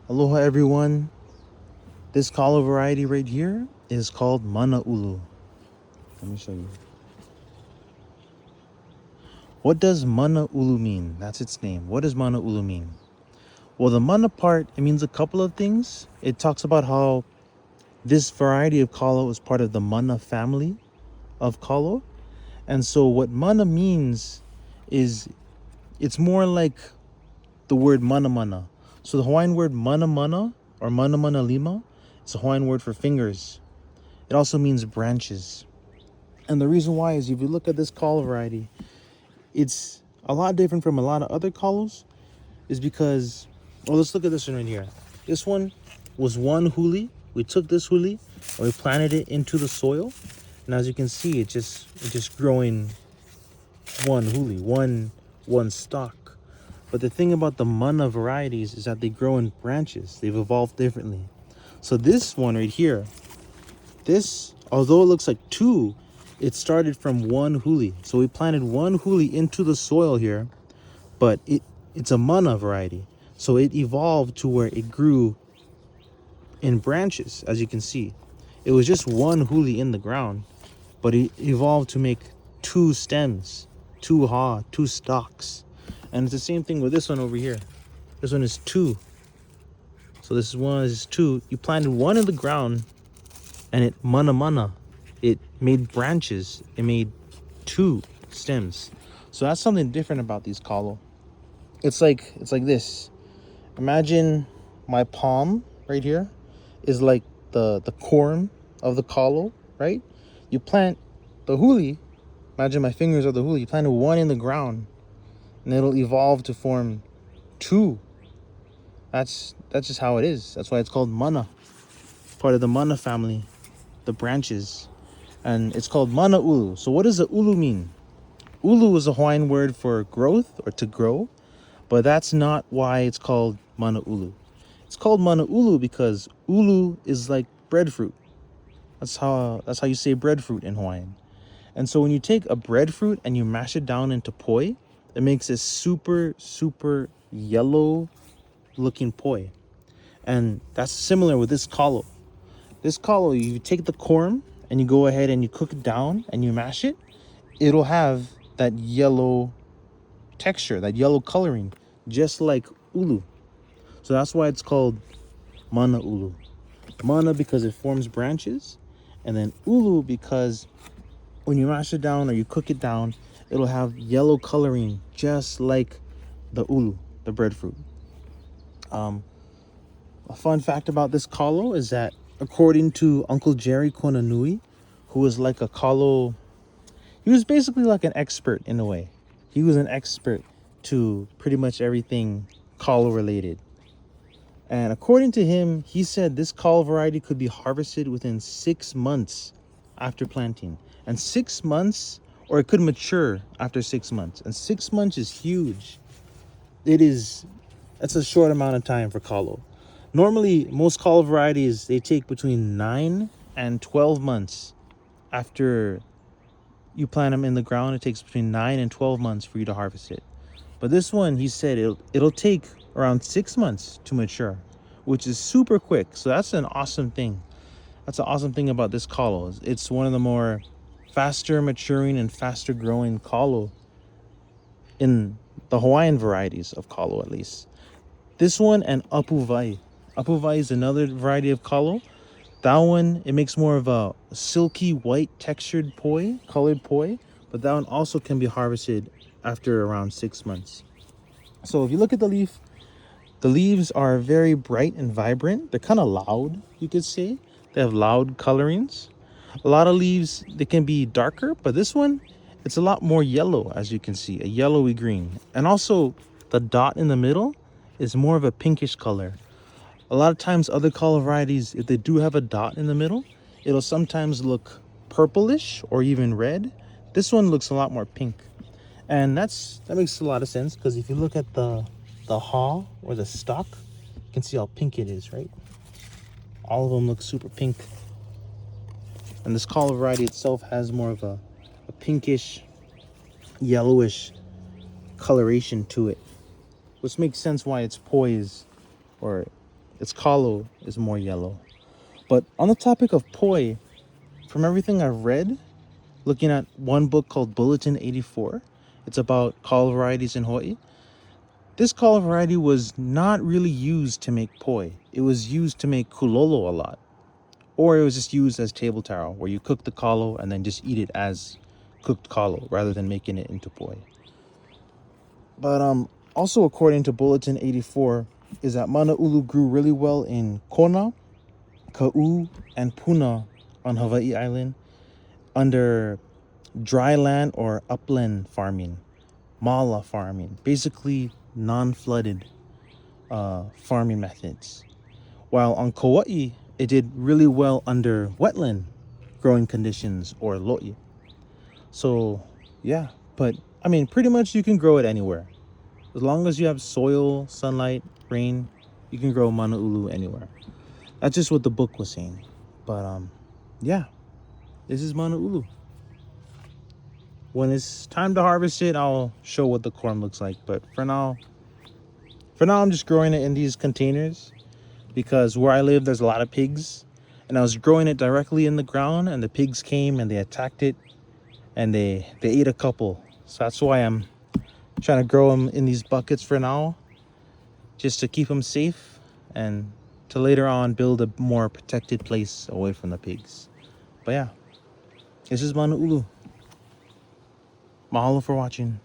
Aloha everyone. This kalo variety right here is called Mana Ulu. Let me show you. What does Mana Ulu mean? That's its name. What does Mana Ulu mean? Well, the Mana part, it means a couple of things. It talks about how this variety of kalo is part of the Mana family of kalo. And so what Mana means is it's more like the word mana mana. So the Hawaiian word mana mana or mana mana lima is a Hawaiian word for fingers. It also means branches. And the reason why is if you look at this kalo variety, it's a lot different from a lot of other kalos is because, well, let's look at this one right here. This one was one huli. We took this huli and we planted it into the soil. And as you can see, it's just growing one huli, one stalk. But the thing about the mana varieties is that they grow in branches. They've evolved differently. So this one right here, this, although it looks like two, it started from one huli. So we planted one huli into the soil here, but it's a mana variety. So it evolved to where it grew in branches, as you can see. It was just one huli in the ground, but it evolved to make two stems, two stalks. And it's the same thing with this one over here. This one is two. So this one is two. You planted one in the ground and it mana. It made branches. It made two stems. So that's something different about these kalo. It's like this. Imagine my palm right here is like the corm of the kalo, right? You plant the huli. Imagine my fingers are the huli. You planted one in the ground and it'll evolve to form two. That's just how it is. That's why it's called mana. Part of the mana family, the branches. And it's called Mana Ulu. So what does the ulu mean? Ulu is a Hawaiian word for growth or to grow, but that's not why it's called Mana Ulu. It's called Mana Ulu because ulu is like breadfruit. That's how you say breadfruit in Hawaiian. And so when you take a breadfruit and you mash it down into poi, it makes this super yellow looking poi. And that's similar with this kalo. This kalo, you take the corm and you go ahead and you cook it down and you mash it, it'll have that yellow texture, that yellow coloring, just like ulu. So that's why it's called Mana Ulu. Mana because it forms branches, and then ulu because when you mash it down or you cook it down, it'll have yellow coloring just like the ulu, the breadfruit. A fun fact about this kalo is that according to Uncle Jerry Konanui, who was like a kalo, he was basically like an expert in a way. He was an expert to pretty much everything kalo related. And according to him, he said this kalo variety could be harvested within 6 months after planting. And 6 months, or it could mature after 6 months. And 6 months is huge. That's a short amount of time for kalo. Normally, most kalo varieties, they take between 9 and 12 months after you plant them in the ground. It takes between 9 and 12 months for you to harvest it. But this one, he said it'll take around 6 months to mature, which is super quick. So that's an awesome thing. That's an awesome thing about this kalo. It's one of the more faster maturing and faster growing kalo in the Hawaiian varieties of kalo, at least. This one and apuvai. Apuvai is another variety of kalo. That one, it makes more of a silky white textured colored poi, but that one also can be harvested after around 6 months. So if you look at the leaf, the leaves are very bright and vibrant. They're kind of loud, you could say. They have loud colorings. A lot of leaves, they can be darker, but this one, it's a lot more yellow, as you can see, a yellowy green. And also the dot in the middle is more of a pinkish color. A lot of times other kalo varieties, if they do have a dot in the middle, it'll sometimes look purplish or even red. This one looks a lot more pink. And that makes a lot of sense because if you look at the haw or the stalk, you can see how pink it is, right? All of them look super pink. And this kalo variety itself has more of a pinkish, yellowish coloration to it, which makes sense why it's poised or Its kalo is more yellow. But on the topic of poi, from everything I've read, looking at one book called Bulletin 84, it's about kalo varieties in Hawaii. This kalo variety was not really used to make poi. It was used to make kūlolo a lot. Or it was just used as table taro, where you cook the kalo and then just eat it as cooked kalo rather than making it into poi. But also according to Bulletin 84, is that Mana Ulu grew really well in Kona, Kaua'i, and Puna on Hawai'i Island under dry land or upland farming, māla farming, basically non-flooded farming methods. While on Kaua'i, it did really well under wetland growing conditions or lo'i. So yeah, but I mean, pretty much you can grow it anywhere. As long as you have soil, sunlight, rain, you can grow Mana Ulu anywhere. That's just what the book was saying. But yeah, this is Mana Ulu. When it's time to harvest it, I'll show what the corm looks like. But for now I'm just growing it in these containers because where I live, there's a lot of pigs. And I was growing it directly in the ground, and the pigs came and they attacked it, and they ate a couple. So that's why I'm trying to grow them in these buckets for now, just to keep them safe and to later on build a more protected place away from the pigs. But yeah, this is Mana Ulu. Mahalo for watching.